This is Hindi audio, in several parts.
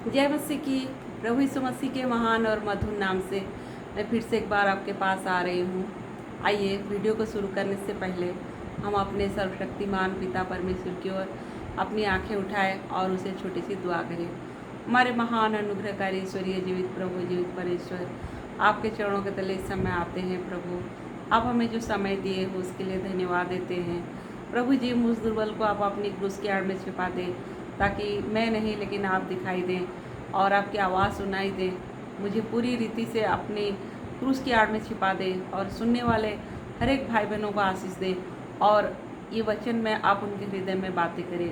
जय मसीह की। प्रभु यीशु मसीह के महान और मधुर नाम से मैं फिर से एक बार आपके पास आ रही हूँ। आइए वीडियो को शुरू करने से पहले हम अपने सर्वशक्तिमान पिता परमेश्वर की ओर अपनी आंखें उठाएं और उसे छोटी सी दुआ करें। हमारे महान अनुग्रहकारी ईश्वरीय जीवित प्रभु जीवित परमेश्वर, आपके चरणों के तले इस समय आते हैं। प्रभु, आप हमें जो समय दिए हो उसके लिए धन्यवाद देते हैं। प्रभु जी, मुझ दुर्बल को आप अपनी क्रूस की आड़ में छिपा दें, ताकि मैं नहीं लेकिन आप दिखाई दें और आपकी आवाज़ सुनाई दें। मुझे पूरी रीति से अपनी क्रूस की आड़ में छिपा दें और सुनने वाले हर एक भाई बहनों को आशीष दें और ये वचन में आप उनके हृदय में बातें करें।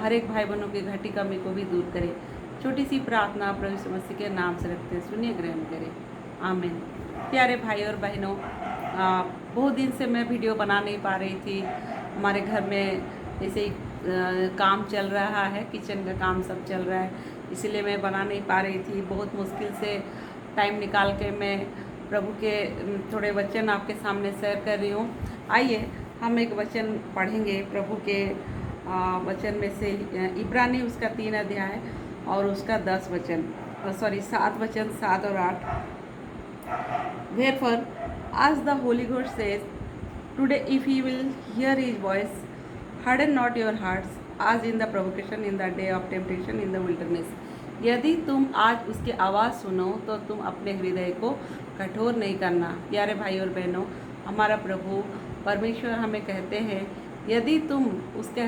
हर एक भाई बहनों की घटी कमी को भी दूर करें। छोटी सी प्रार्थना प्रभु यीशु मसीह के नाम से रखते हैं, सुनिए ग्रहण करें। आमीन। प्यारे भाई और बहनों, बहुत दिन से मैं वीडियो बना नहीं पा रही थी। हमारे घर में ऐसे ही काम चल रहा है, किचन का काम सब चल रहा है, इसीलिए मैं बना नहीं पा रही थी। बहुत मुश्किल से टाइम निकाल के मैं प्रभु के थोड़े वचन आपके सामने शेयर कर रही हूँ। आइए हम एक वचन पढ़ेंगे प्रभु के वचन में से, इब्रानी उसका 3 अध्याय और उसका 10 वचन, 7 वचन, 7 और 8। Therefore, as the Holy Ghost says, today if ye will hear his voice, harden not your hearts, as in the provocation in the day of temptation in the wilderness. यदि तुम आज उसकी आवाज़ सुनो तो तुम अपने हृदय को कठोर नहीं करना। प्यारे भाई और बहनों, हमारा प्रभु परमेश्वर हमें कहते हैं, यदि तुम उसके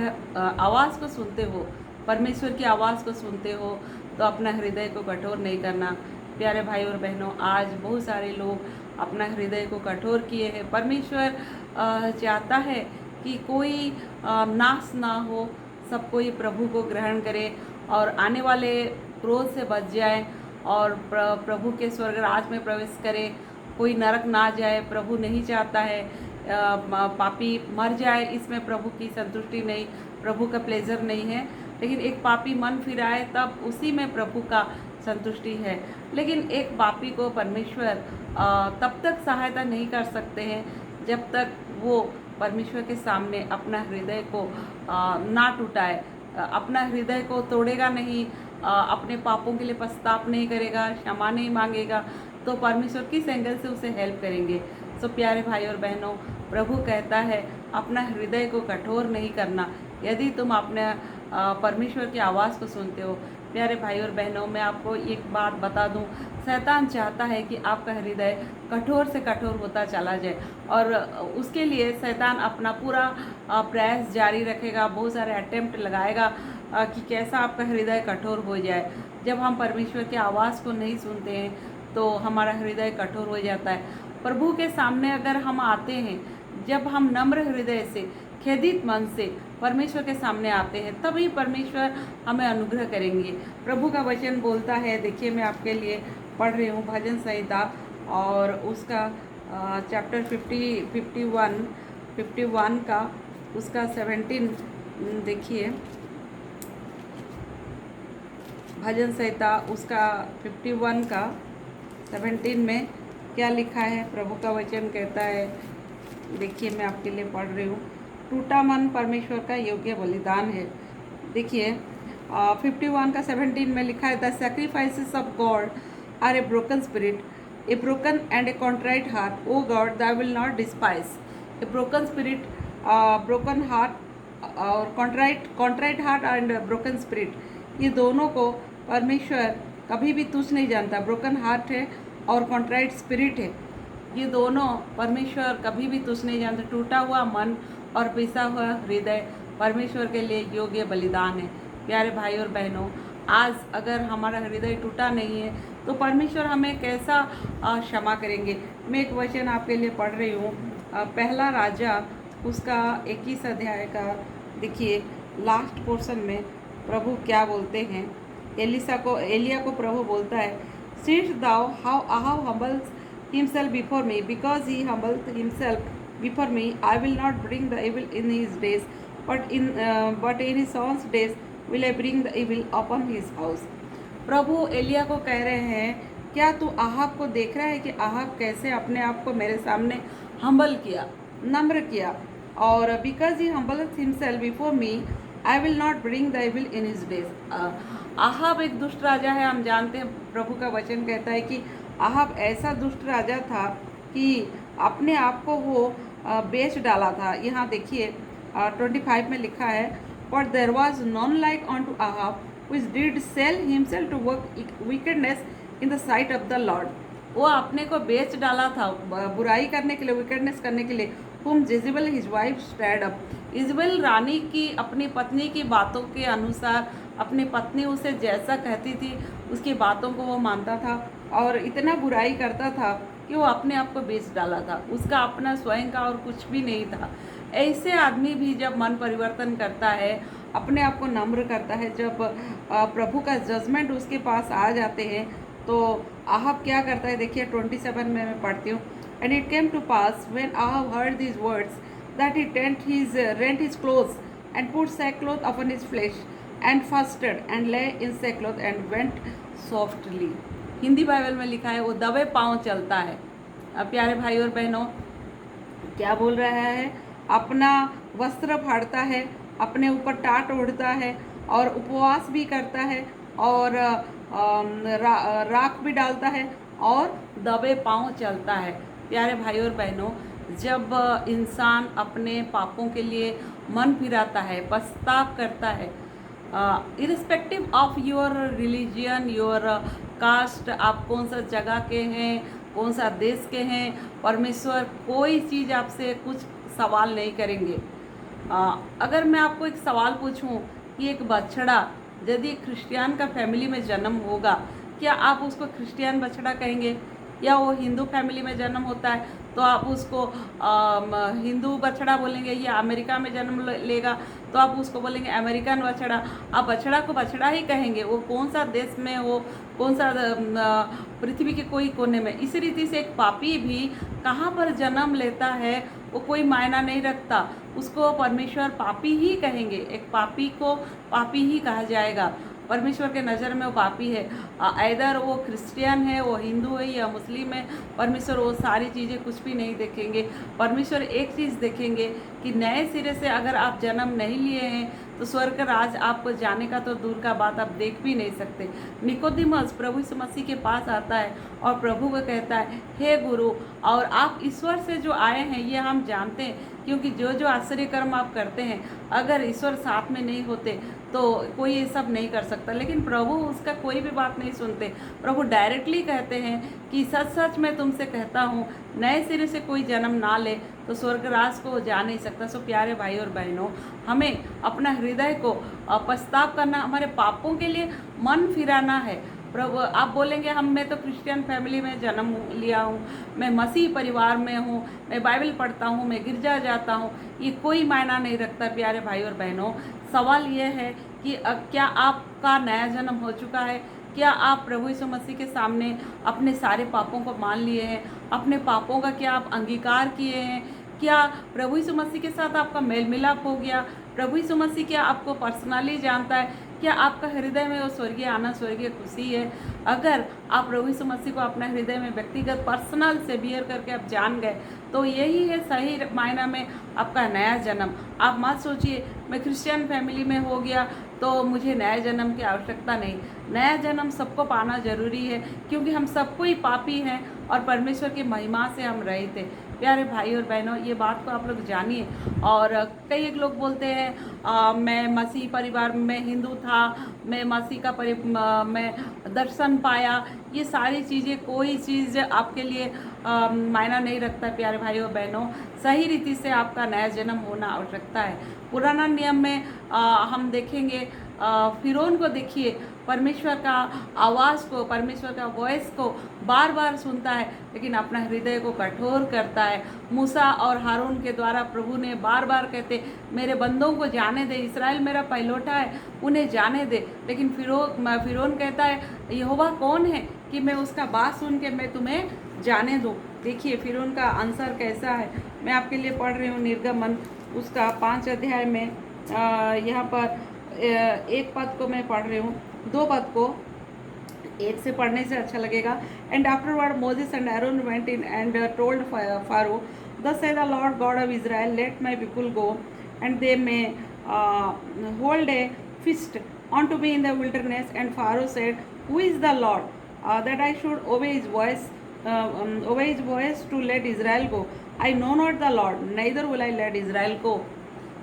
आवाज़ को सुनते हो, परमेश्वर की आवाज़ को सुनते हो, तो अपना हृदय को कठोर नहीं करना। प्यारे भाई और बहनों, आज बहुत सारे लोग अपना हृदय को कठोर किए हैं। परमेश्वर चाहता है कि कोई नाश ना हो, सब कोई प्रभु को ग्रहण करे और आने वाले क्रोध से बच जाए और प्रभु के स्वर्ग राज में प्रवेश करे। कोई नरक ना जाए, प्रभु नहीं चाहता है पापी मर जाए, इसमें प्रभु की संतुष्टि नहीं, प्रभु का प्लेजर नहीं है। लेकिन एक पापी मन फिराए तब उसी में प्रभु का संतुष्टि है। लेकिन एक पापी को परमेश्वर तब तक सहायता नहीं कर सकते हैं जब तक वो परमेश्वर के सामने अपना हृदय को ना टूटाए, अपना हृदय को तोड़ेगा नहीं, अपने पापों के लिए पश्चाताप नहीं करेगा, क्षमा नहीं मांगेगा, तो परमेश्वर किस एंगल से उसे हेल्प करेंगे। सो प्यारे भाई और बहनों, प्रभु कहता है अपना हृदय को कठोर नहीं करना यदि तुम अपने परमेश्वर की आवाज़ को सुनते हो। प्यारे भाई और बहनों, मैं आपको एक बात बता दूं, शैतान चाहता है कि आपका हृदय कठोर से कठोर होता चला जाए और उसके लिए शैतान अपना पूरा प्रयास जारी रखेगा, बहुत सारे अटेम्प्ट लगाएगा कि कैसा आपका हृदय कठोर हो जाए। जब हम परमेश्वर की आवाज़ को नहीं सुनते हैं तो हमारा हृदय कठोर हो जाता है। प्रभु के सामने अगर हम आते हैं, जब हम नम्र हृदय से, खेदित मन से परमेश्वर के सामने आते हैं, तभी परमेश्वर हमें अनुग्रह करेंगे। प्रभु का वचन बोलता है, देखिए मैं आपके लिए पढ़ रही हूँ भजन संहिता और उसका चैप्टर 51 का उसका 17, देखिए भजन संहिता उसका 51 का 17 में क्या लिखा है। प्रभु का वचन कहता है, देखिए मैं आपके लिए पढ़ रही हूँ, टूटा मन परमेश्वर का योग्य बलिदान है। देखिए 51 का 17 में लिखा है, the sacrifices of God are a broken spirit, a broken and a contrite heart, O God that will not despise. A broken spirit, broken heart और contrite heart and broken spirit, ये दोनों को परमेश्वर कभी भी तुच्छ नहीं जानता। ब्रोकन हार्ट है और कॉन्ट्राइट स्पिरिट है, ये दोनों परमेश्वर कभी भी तुच्छ नहीं जानते। टूटा हुआ मन और पिसा हुआ हृदय परमेश्वर के लिए योग्य बलिदान है। प्यारे भाई और बहनों, आज अगर हमारा हृदय टूटा नहीं है तो परमेश्वर हमें कैसा क्षमा करेंगे। मैं एक वचन आपके लिए पढ़ रही हूँ, पहला राजा उसका 21 अध्याय का, देखिए लास्ट पोर्शन में प्रभु क्या बोलते हैं। एलिया को प्रभु बोलता है, seest thou how Ahab humbles himself before me, because he humbled himself before me, I will not bring the evil in his days, but in his son's days will I bring the evil upon his house. प्रभु एलिया को कह रहे हैं, क्या तू आहाब को देख रहा है कि आहाब कैसे अपने आप को मेरे सामने हम्बल किया, नम्र किया, और because he humbled himself before me, I will not bring the evil in his days. Ahab एक दुष्ट राजा है, हम जानते हैं, प्रभु का वचन कहता है कि आहाब ऐसा दुष्ट राजा था कि अपने आप को वो बेच डाला था। यहाँ देखिए 25 में लिखा है, but there was none like unto Ahab which did sell himself to work wickedness in the sight of the Lord. वो अपने को बेच डाला था बुराई करने के लिए, विकेडनेस करने के लिए। whom Jezebel his wife stirred up, Jezebel रानी की अपनी पत्नी की बातों के अनुसार, अपनी पत्नी उसे जैसा कहती थी उसकी बातों को वो मानता था और इतना बुराई करता था कि वो अपने आप को बेच डाला था। उसका अपना स्वयं का और कुछ भी नहीं था। ऐसे आदमी भी जब मन परिवर्तन करता है, अपने आप को नम्र करता है, जब प्रभु का जजमेंट उसके पास आ जाते हैं, तो आहाब क्या करता है, देखिए 27 में मैं पढ़ती हूँ। And it came to pass when Ahab heard these words that he rent his clothes and put sackcloth upon his flesh and fasted and lay in sackcloth and went softly। Hindi Bible में लिखा है वो दबे पांव चलता है। अब प्यारे भाई और बहनों, क्या बोल रहा है, अपना वस्त्र फाड़ता है, अपने ऊपर टाट ओढ़ता है और उपवास भी करता है और राख भी डालता है और दबे पांव चलता है। प्यारे भाई और बहनों, जब इंसान अपने पापों के लिए मन फिराता है, पछताव करता है, irrespective of your religion, your cast, आप कौन सा जगह के हैं, कौन सा देश के हैं, परमेश्वर कोई चीज़ आपसे कुछ सवाल नहीं करेंगे। अगर मैं आपको एक सवाल पूछूं कि एक बछड़ा यदि क्रिश्चियन का फैमिली में जन्म होगा, क्या आप उसको क्रिश्चियन बछड़ा कहेंगे? या वो हिंदू फैमिली में जन्म होता है तो आप उसको हिंदू बछड़ा बोलेंगे? या अमेरिका में जन्म लेगा तो आप उसको बोलेंगे अमेरिकन बछड़ा? आप बछड़ा को बछड़ा ही कहेंगे, वो कौन सा देश में हो, कौन सा पृथ्वी के कोई कोने में। इसी रीति से एक पापी भी कहाँ पर जन्म लेता है वो कोई मायना नहीं रखता, उसको परमेश्वर पापी ही कहेंगे। एक पापी को पापी ही कहा जाएगा, परमेश्वर के नज़र में वो पापी है। इधर वो क्रिश्चियन है, वो हिंदू है या मुस्लिम है, परमेश्वर वो सारी चीज़ें कुछ भी नहीं देखेंगे। परमेश्वर एक चीज़ देखेंगे कि नए सिरे से अगर आप जन्म नहीं लिए हैं तो स्वर्ग राज आपको जाने का तो दूर का बात आप देख भी नहीं सकते। निकोदिमस प्रभु यीशु मसीह के पास आता है और प्रभु को कहता है, हे गुरु, और आप ईश्वर से जो आए हैं ये हम जानते हैं, क्योंकि जो जो आश्चर्य कर्म आप करते हैं, अगर ईश्वर साथ में नहीं होते तो कोई ये सब नहीं कर सकता। लेकिन प्रभु उसका कोई भी बात नहीं सुनते। प्रभु डायरेक्टली कहते हैं कि सच सच मैं तुमसे कहता हूँ, नए सिरे से कोई जन्म ना ले तो स्वर्ग राज को जा नहीं सकता। सो प्यारे भाई और बहनों, हमें अपना हृदय को पछताव करना, हमारे पापों के लिए मन फिराना है। प्रभु आप बोलेंगे मैं तो क्रिश्चियन फैमिली में जन्म लिया हूँ, मैं मसीह परिवार में हूँ, मैं बाइबल पढ़ता हूँ, मैं गिरजा जाता हूँ, ये कोई मायना नहीं रखता। प्यारे भाई और बहनों, सवाल ये है कि क्या आपका नया जन्म हो चुका है? क्या आप प्रभु यीशु मसीह के सामने अपने सारे पापों को मान लिए हैं? अपने पापों का क्या आप अंगीकार किए हैं? क्या प्रभु यीशु मसीह के साथ आपका मेल मिलाप हो गया? प्रभु यीशु मसीह क्या आपको पर्सनली जानता है? क्या आपका हृदय में वो स्वर्गीय आनंद, स्वर्गीय खुशी है? अगर आप प्रभु यीशु मसीह को अपने हृदय में व्यक्तिगत पर्सनल से बियर करके आप जान गए तो यही है सही मायना में आपका नया जन्म। आप मत सोचिए मैं क्रिश्चियन फैमिली में हो गया तो मुझे नया जन्म की आवश्यकता नहीं। नया जन्म सबको पाना जरूरी है, क्योंकि हम सबको ही पापी हैं और परमेश्वर की महिमा से हम रहे थे। प्यारे भाई और बहनों, ये बात को आप लोग जानिए। और कई एक लोग बोलते हैं मैं मसीह परिवार में हिंदू था, मैं मसीह का मैं दर्शन पाया। ये सारी चीज़ें, कोई चीज़ आपके लिए मायना नहीं रखता। प्यारे भाई और बहनों, सही रीति से आपका नया जन्म होना आवश्यकता है। पुराना नियम में हम देखेंगे, फिरौन को देखिए, परमेश्वर का आवाज़ को, परमेश्वर का वॉइस को बार बार सुनता है लेकिन अपना हृदय को कठोर करता है। मूसा और हारून के द्वारा प्रभु ने बार बार कहते मेरे बंदों को जाने दे, इस्राएल मेरा पहिलौठा है, उन्हें जाने दे। लेकिन फिरौन कहता है यहोवा कौन है कि मैं उसका बात सुन के मैं तुम्हें जाने दूँ। देखिए फिरौन का आंसर कैसा है। मैं आपके लिए पढ़ रही हूँ निर्गमन उसका 5 अध्याय में। यहाँ पर एक पद को मैं पढ़ रही हूँ, 2 पद को एक से पढ़ने से अच्छा लगेगा। And afterward Moses and Aaron went in and told Pharaoh, thus said the Lord God of Israel, let my people go and they may hold a feast unto me in the wilderness. And Pharaoh said, Who is the Lord, that I should obey his voice to let Israel go? I know not the Lord, neither will I let Israel go.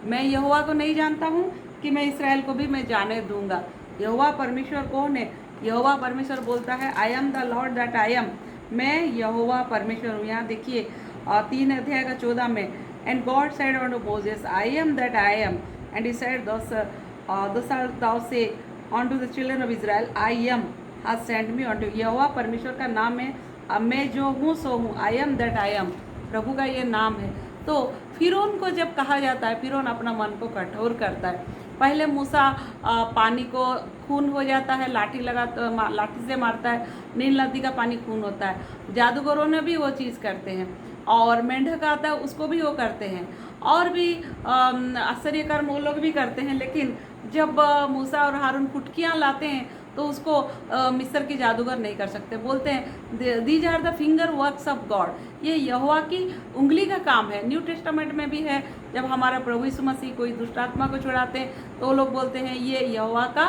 मैं यहोवा को नहीं जानता हूँ कि मैं इसराइल को भी मैं जाने दूंगा। यहोवा परमेश्वर कौन है? यहोवा परमेश्वर बोलता है, I am the Lord that I M. मैं यहोवा परमेश्वर हूँ। यहाँ देखिए 3 अध्याय का 14 में, and God said unto Moses, I am that I am, and he said, thus shalt thou say unto the children of Israel, I am has sent me unto you। यहोवा परमेश्वर का नाम है, अब मैं जो हूँ सो हूँ, I am that I am, प्रभु का ये नाम है। तो फिरौन को जब कहा जाता है, फिरौन अपना मन को कठोर करता है। पहले मूसा पानी को खून हो जाता है, लाठी से मारता है, नील नदी का पानी खून होता है। जादूगरों ने भी वो चीज़ करते हैं, और मेंढक आता है उसको भी वो करते हैं, और भी आश्चर्यकर्म वो लोग भी करते हैं। लेकिन जब मूसा और हारून कुटकियाँ लाते हैं तो उसको मिस्र के जादूगर नहीं कर सकते। बोलते हैं these are the finger works of God, ये यहोवा की उंगली का काम है। न्यू टेस्टामेंट में भी है, जब हमारा प्रभु यीशु मसीह कोई दुष्ट आत्मा को छुड़ाते हैं तो लोग बोलते हैं ये यहोवा का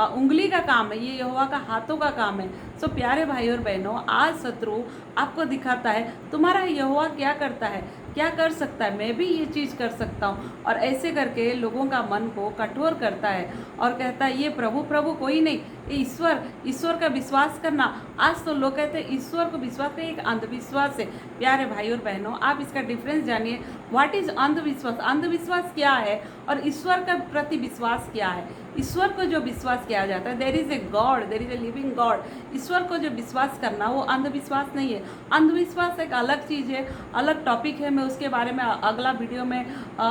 उंगली का काम है, ये यहोवा का हाथों का काम है। सो प्यारे भाई और बहनों, आज शत्रु आपको दिखाता है तुम्हारा यहोवा क्या करता है, क्या कर सकता है, मैं भी ये चीज़ कर सकता हूँ, और ऐसे करके लोगों का मन को कठोर करता है और कहता है ये प्रभु प्रभु कोई नहीं, ये ईश्वर का विश्वास करना। आज तो लोग कहते हैं ईश्वर को विश्वास का एक अंधविश्वास है। प्यारे भाई और बहनों, आप इसका डिफरेंस जानिए। व्हाट इज अंधविश्वास? अंधविश्वास क्या है और ईश्वर का प्रति विश्वास क्या है? ईश्वर को जो विश्वास किया जाता है, there is a God, there is a living God. ईश्वर को जो विश्वास करना वो अंधविश्वास नहीं है। अंधविश्वास एक अलग चीज़ है, अलग टॉपिक है। मैं उसके बारे में अगला वीडियो में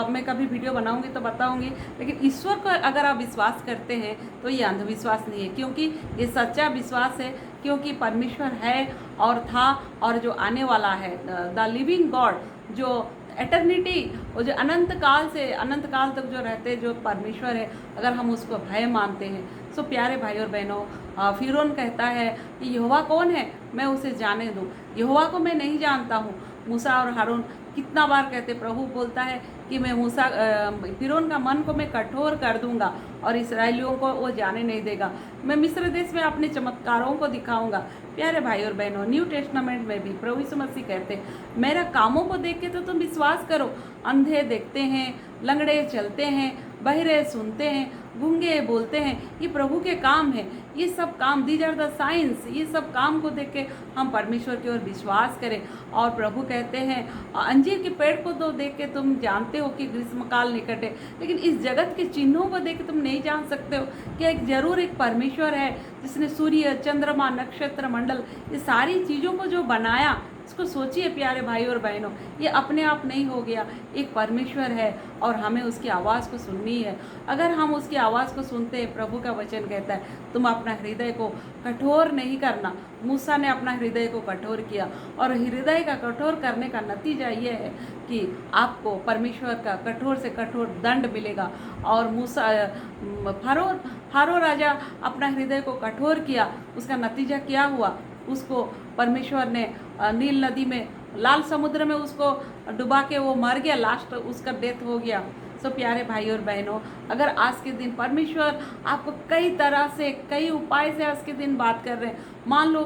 मैं कभी वीडियो बनाऊंगी तो बताऊंगी। लेकिन ईश्वर को अगर आप विश्वास करते हैं तो ये अंधविश्वास नहीं है, क्योंकि ये सच्चा विश्वास है, क्योंकि परमेश्वर है और था और जो आने वाला है, द लिविंग गॉड, जो एटर्निटी, वो जो अनंत काल से अनंत काल तक जो रहते जो परमेश्वर है, अगर हम उसको भय मानते हैं। सो प्यारे भाई और बहनों, फिरौन कहता है कि यहोवा कौन है, मैं उसे जाने दूँ। यहोवा को मैं नहीं जानता हूँ। मूसा और हारून कितना बार कहते, प्रभु बोलता है कि मैं फिरौन का मन को मैं कठोर कर दूंगा और इसराइलियों को वो जाने नहीं देगा। मैं मिस्र देश में अपने चमत्कारों को दिखाऊंगा। प्यारे भाई और बहनों, न्यू टेस्टामेंट में भी प्रभु यीशु मसीह कहते हैं मेरा कामों को देख के तो तुम विश्वास करो। अंधे देखते हैं, लंगड़े चलते हैं, बहरे सुनते हैं, गूंगे बोलते हैं, ये प्रभु के काम है। ये सब काम, दीज आर द साइंस, ये सब काम को देख के हम परमेश्वर की ओर विश्वास करें। और प्रभु कहते हैं अंजीर के पेड़ को तो देख के तुम जानते हो कि ग्रीष्मकाल निकट है, लेकिन इस जगत के चिन्हों को देख के तुम नहीं जान सकते हो कि एक जरूर एक परमेश्वर है जिसने सूर्य, चंद्रमा, नक्षत्र मंडल, ये सारी चीज़ों को जो बनाया। इसको सोचिए प्यारे भाई और बहनों, ये अपने आप नहीं हो गया, एक परमेश्वर है और हमें उसकी आवाज़ को सुननी है। अगर हम उसकी आवाज़ को सुनते हैं, प्रभु का वचन कहता है तुम अपना हृदय को कठोर नहीं करना। मूसा ने अपना हृदय को कठोर किया, और हृदय का कठोर करने का नतीजा ये है कि आपको परमेश्वर का कठोर से कठोर दंड मिलेगा। और फारो राजा अपना हृदय को कठोर किया, उसका नतीजा क्या हुआ? उसको परमेश्वर ने नील नदी में, लाल समुद्र में उसको डुबा के वो मर गया, लास्ट उसका डेथ हो गया। सो प्यारे भाई और बहनों, अगर आज के दिन परमेश्वर आपको कई तरह से, कई उपाय से आज के दिन बात कर रहे हैं, मान लो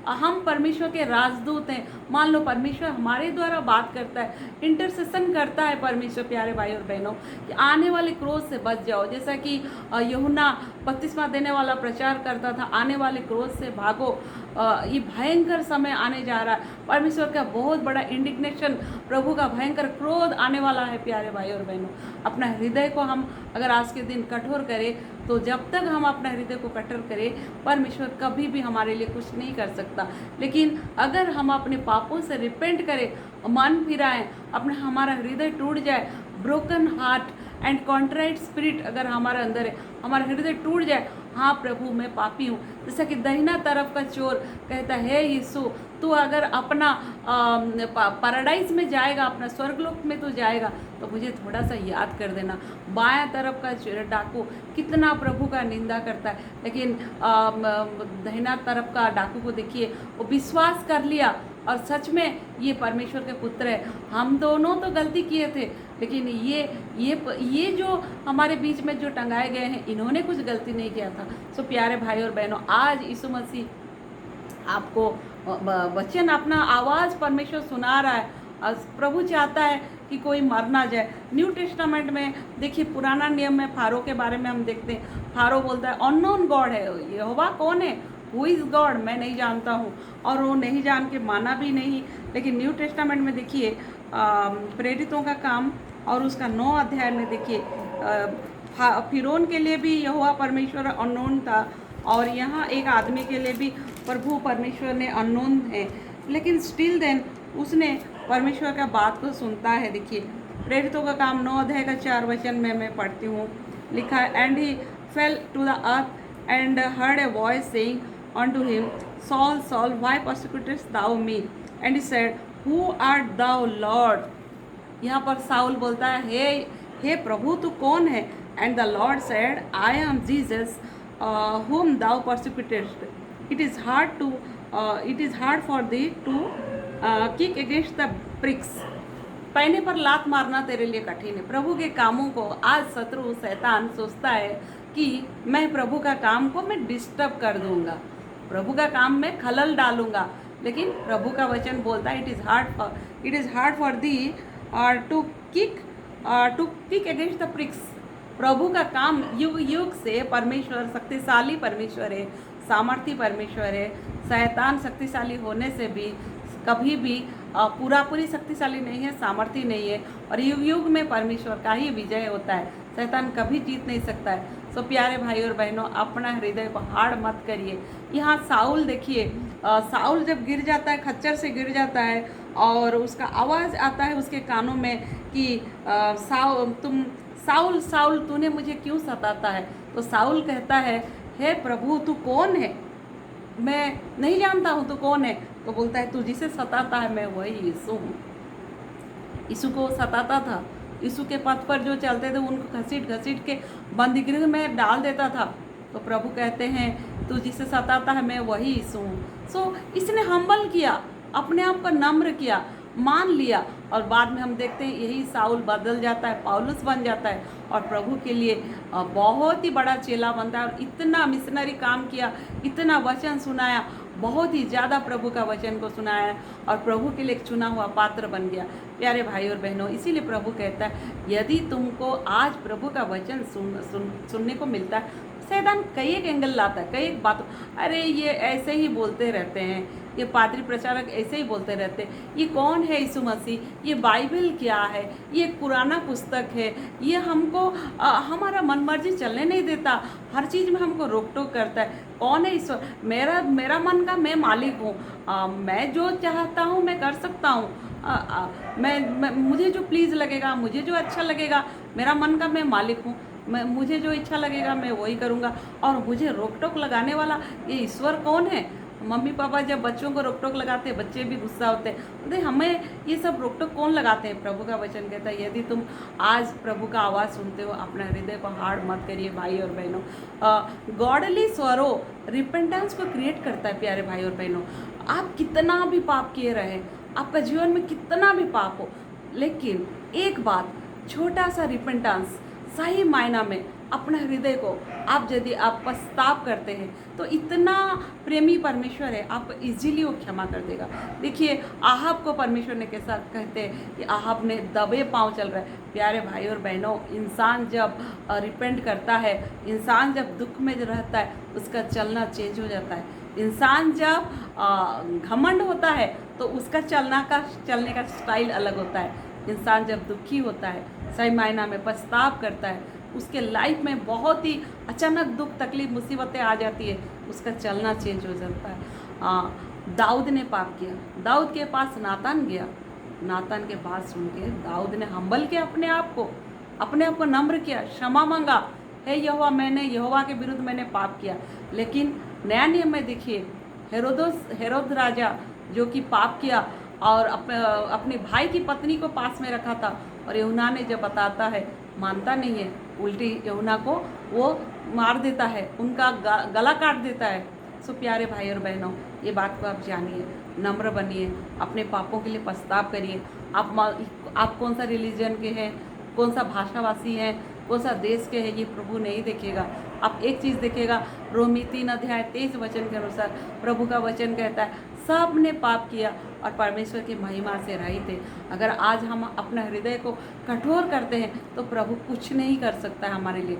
हम परमेश्वर के राजदूत हैं, मान लो परमेश्वर हमारे द्वारा बात करता है, इंटरसेशन करता है परमेश्वर, प्यारे भाई और बहनों, कि आने वाले क्रोध से बच जाओ। जैसा कि यूहन्ना बपतिस्मा देने वाला प्रचार करता था, आने वाले क्रोध से भागो, ये भयंकर समय आने जा रहा है। परमेश्वर का बहुत बड़ा इंडिग्नेशन, प्रभु का भयंकर क्रोध आने वाला है। प्यारे भाई और बहनों, अपना हृदय को हम अगर आज के दिन कठोर करें, तो जब तक हम अपना हृदय को कठोर करें, परमेश्वर कभी भी हमारे लिए कुछ नहीं कर सकता। लेकिन अगर हम अपने पापों से रिपेंट करें, मन फिराएं, अपना हमारा हृदय टूट जाए, broken heart and contrite spirit अगर हमारे अंदर है, हमारा हृदय टूट जाए, हाँ प्रभु मैं पापी हूँ, जैसा कि दाहिना तरफ का चोर कहता है यीशु तू अगर अपना पैराडाइज में जाएगा, अपना स्वर्गलोक में तू जाएगा, तो मुझे थोड़ा सा याद कर देना। बायां तरफ का डाकू कितना प्रभु का निंदा करता है, लेकिन दाहिना तरफ का डाकू को देखिए, वो विश्वास कर लिया और सच में ये परमेश्वर के पुत्र है। हम दोनों तो गलती किए थे, लेकिन ये जो हमारे बीच में जो टंगाए गए हैं, इन्होंने कुछ गलती नहीं किया था। सो प्यारे भाई और बहनों, आज यीशु मसीह आपको वचन, अपना आवाज़ परमेश्वर सुना रहा है। प्रभु चाहता है कि कोई मर ना जाए। न्यू टेस्टामेंट में देखिए, पुराना नियम में फारो के बारे में हम देखते हैं। फारो बोलता है अननोन गॉड है, यहोवा कौन है, हु इज़ गॉड, मैं नहीं जानता हूँ, और वो नहीं जान के माना भी नहीं। लेकिन न्यू टेस्टामेंट में देखिए, प्रेरितों का काम और उसका 9 अध्याय में देखिए, फिरौन के लिए भी यहोवा परमेश्वर अननोन था, और यहाँ एक आदमी के लिए भी प्रभु परमेश्वर ने अननोन है, लेकिन स्टिल देन उसने परमेश्वर का बात को सुनता है। देखिए, प्रेरितों का काम 9 अध्याय का 4 वचन में मैं पढ़ती हूँ, लिखा है, and he fell to the earth and heard a voice saying unto him, Saul, Saul, why persecutest thou me? And he said, Who art thou, Lord? यहाँ पर साउल बोलता है, हे प्रभु तू कौन है? And the Lord said, I am Jesus, whom thou persecutest. It is hard for thee to kick against the pricks. पैने पर लात मारना तेरे लिए कठिन है। प्रभु के कामों को आज शत्रु शैतान सोचता है कि मैं प्रभु का काम को मैं डिस्टर्ब कर दूंगा, प्रभु का काम में खलल डालूंगा, लेकिन प्रभु का वचन बोलता है it is hard for thee to kick against the pricks. प्रभु का काम युग युग से, परमेश्वर शक्तिशाली परमेश्वर है, सामर्थी परमेश्वर है। शैतान शक्तिशाली होने से भी कभी भी पूरी शक्तिशाली नहीं है, सामर्थी नहीं है, और युग युग में परमेश्वर का ही विजय होता है, शैतान कभी जीत नहीं सकता है। सो प्यारे भाई और बहनों, अपना हृदय को हार्ड मत करिए। यहाँ साउल देखिए, साउल जब गिर जाता है, खच्चर से गिर जाता है, और उसका आवाज़ आता है उसके कानों में कि साउल साउल तूने मुझे क्यों सताता है? तो साउल कहता है, हे प्रभु तू कौन है, मैं नहीं जानता हूँ तू कौन है। तो बोलता है, तू जिसे सताता है मैं वही यीशु हूँ। यीशु को सताता था, यीशु के पथ पर जो चलते थे उनको घसीट घसीट के बंदीगृह में डाल देता था। तो प्रभु कहते हैं, तू जिसे सताता है मैं वही यीशु हूँ। सो इसने हम्बल किया, अपने आप को नम्र किया, मान लिया, और बाद में हम देखते हैं यही साउल बदल जाता है, पौलुस बन जाता है, और प्रभु के लिए बहुत ही बड़ा चेला बनता है, और इतना मिशनरी काम किया, इतना वचन सुनाया, बहुत ही ज़्यादा प्रभु का वचन को सुनाया, और प्रभु के लिए एक चुना हुआ पात्र बन गया। प्यारे भाई और बहनों, इसीलिए प्रभु कहता है, यदि तुमको आज प्रभु का वचन सुनने को मिलता है, शैतान कई एक एंगल लाता है, कई एक बात, अरे ये ऐसे ही बोलते रहते हैं, ये पादरी प्रचारक ऐसे ही बोलते रहते हैं, ये कौन है यीशु मसीह, ये बाइबल क्या है, ये एक पुराना पुस्तक है, ये हमको हमारा मनमर्जी चलने नहीं देता, हर चीज़ में हमको रोक टोक करता है। कौन है ईश्वर? मेरा मन का मैं मालिक हूँ, मैं जो चाहता हूँ मैं कर सकता हूँ, मैं मुझे जो प्लीज़ लगेगा, मुझे जो अच्छा लगेगा, मेरा मन का मैं मालिक हूँ, मुझे जो इच्छा लगेगा मैं वही करूँगा। और मुझे रोक टोक लगाने वाला ये ईश्वर कौन है? मम्मी पापा जब बच्चों को रोक टोक लगाते हैं, बच्चे भी गुस्सा होते हैं, बोलते हमें ये सब रोक टोक कौन लगाते हैं? प्रभु का वचन कहता है, यदि तुम आज प्रभु का आवाज़ सुनते हो, अपना हृदय को हार्ड मत करिए भाई और बहनों। गॉडली सॉरो रिपेंटेंस को क्रिएट करता है। प्यारे भाई और बहनों, आप कितना भी पाप किए रहे, आपका जीवन में कितना भी पाप हो, लेकिन एक बात, छोटा सा रिपेंटेंस सही मायना में अपने हृदय को आप यदि आप पछताव करते हैं, तो इतना प्रेमी परमेश्वर है, आपको इजीली वो क्षमा कर देगा। देखिए, आहाब को परमेश्वर ने कैसा कहते हैं कि आहाब ने दबे पांव चल रहा है। प्यारे भाई और बहनों, इंसान जब रिपेंट करता है, इंसान जब दुख में रहता है, उसका चलना चेंज हो जाता है। इंसान जब घमंड होता है तो उसका चलने का स्टाइल अलग होता है। इंसान जब दुखी होता है, सही मायना में पछताव करता है, उसके लाइफ में बहुत ही अचानक दुख तकलीफ मुसीबतें आ जाती है, उसका चलना चेंज हो जाता है। दाऊद ने पाप किया, दाऊद के पास नातान गया, नातान के बात सुन के दाऊद ने हम्बल किया, अपने आप को नम्र किया, क्षमा मांगा, हे यहोवा, मैंने यहोवा के विरुद्ध मैंने पाप किया। लेकिन नया नियम में देखिए, हेरोद राजा जो कि पाप किया और अपने भाई की पत्नी को पास में रखा था, और यूहन्ना ने जब बताता है मानता नहीं है, उल्टी यूहन्ना को वो मार देता है, उनका गला काट देता है। सो प्यारे भाई और बहनों, ये बात को आप जानिए, नम्र बनिए, अपने पापों के लिए पछताव करिए। आप कौन सा रिलीजन के हैं, कौन सा भाषावासी हैं, कौन सा देश के हैं, ये प्रभु नहीं देखेगा। आप एक चीज़ देखेगा, रोमी 3 अध्याय 23 वचन के अनुसार प्रभु का वचन कहता है सब ने पाप किया और परमेश्वर की महिमा से रहित थे। अगर आज हम अपना हृदय को कठोर करते हैं तो प्रभु कुछ नहीं कर सकता है हमारे लिए।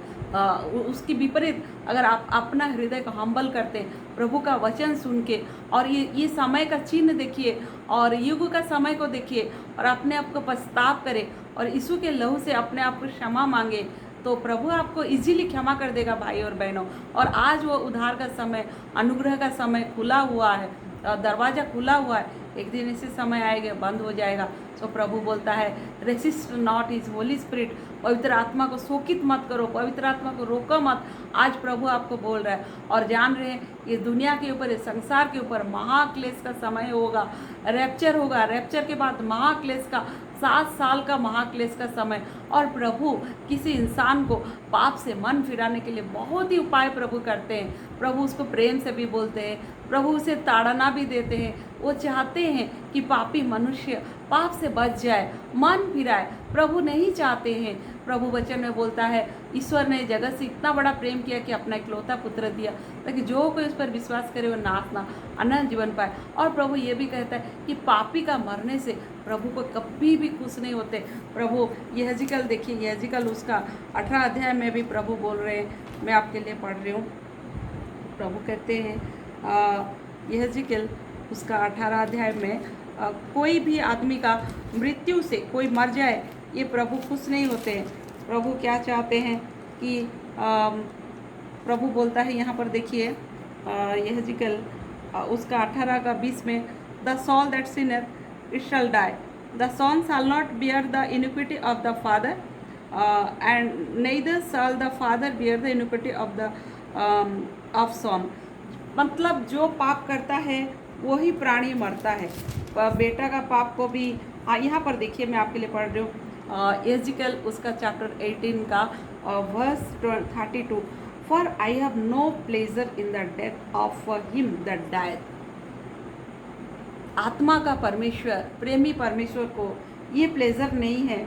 उसकी विपरीत अगर आप अपना हृदय को हम्बल करते हैं, प्रभु का वचन सुन के, और ये समय का चिन्ह देखिए और युग का समय को देखिए और अपने आप को पछताव करें और यीशु के लहू से अपने आप को क्षमा मांगे, तो प्रभु आपको इजीली क्षमा कर देगा भाई और बहनों। और आज वो उद्धार का समय, अनुग्रह का समय खुला हुआ है, दरवाज़ा खुला हुआ है। एक दिन ऐसे समय आएगा बंद हो जाएगा। सो प्रभु बोलता है resist not his holy spirit, पवित्र आत्मा को शोकित मत करो, पवित्र आत्मा को रोको मत। आज प्रभु आपको बोल रहा है और जान रहे हैं ये दुनिया के ऊपर, इस संसार के ऊपर महाक्लेश का समय होगा, रैप्चर होगा, रैप्चर के बाद महाक्लेश का 7 साल का महाक्लेश का समय। और प्रभु किसी इंसान को पाप से मन फिराने के लिए बहुत ही उपाय प्रभु करते हैं। प्रभु उसको प्रेम से भी बोलते हैं, प्रभु उसे ताड़ना भी देते हैं। वो चाहते हैं कि पापी मनुष्य पाप से बच जाए, मन फिराए। प्रभु नहीं चाहते हैं। प्रभु वचन में बोलता है ईश्वर ने जगत से इतना बड़ा प्रेम किया कि अपना इकलौता पुत्र दिया, ताकि जो कोई उस पर विश्वास करे वो नाश ना अनंत जीवन पाए। और प्रभु ये भी कहता है कि पापी का मरने से प्रभु को कभी भी खुश नहीं होते। प्रभु यहजिकल देखिए, यहजिकल उसका 18 अध्याय में भी प्रभु बोल रहे हैं, मैं आपके लिए पढ़ रही हूँ। प्रभु कहते हैं यहजिकल उसका 18 अध्याय में कोई भी आदमी का मृत्यु से कोई मर जाए, ये प्रभु खुश नहीं होते हैं। प्रभु क्या चाहते हैं कि प्रभु बोलता है यहाँ पर देखिए यहजिकल उसका 18 का 20 में, the soul that sinneth it shall die, the son shall not bear the iniquity of the father, and neither shall the father bear the iniquity of son। मतलब जो पाप करता है वही प्राणी मरता है। बेटा का पाप को भी यहाँ पर देखिए, मैं आपके लिए पढ़ रही हूँ यहजिकल उसका चैप्टर 18 का verse 32, for I have no pleasure in the death of him that dieth. आत्मा का परमेश्वर, प्रेमी परमेश्वर को ये प्लेजर नहीं है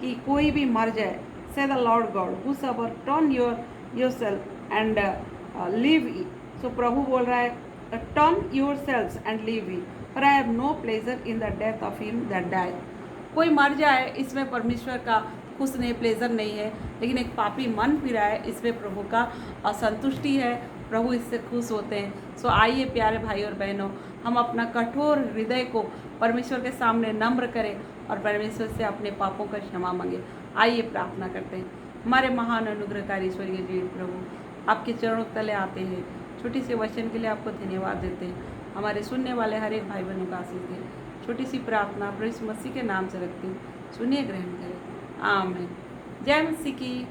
कि कोई भी मर जाए। Saith the Lord God whosoever turn yourself and live. So प्रभु बोल रहा है turn yourselves and live, for I have no pleasure in the death of him that dieth. कोई मर जाए इसमें परमेश्वर का खुश नहीं, प्लेजर नहीं है, लेकिन एक पापी मन फिराए इसमें प्रभु का असंतुष्टि है, प्रभु इससे खुश होते हैं। सो आइए प्यारे भाई और बहनों, हम अपना कठोर हृदय को परमेश्वर के सामने नम्र करें और परमेश्वर से अपने पापों का क्षमा मांगे। आइए प्रार्थना करते हैं। हमारे महान अनुग्रहकारी ईश्वरीय जीव प्रभु, आपके चरणों तले आते हैं, छोटी सी वचन के लिए आपको धन्यवाद देते हैं। हमारे सुनने वाले हर एक भाई बहनों का आशीष दें। छोटी सी प्रार्थना प्रभु यीशु मसीह के नाम से रखती हूँ, सुनिए, ग्रहण करें। आमीन। जय मसीह की।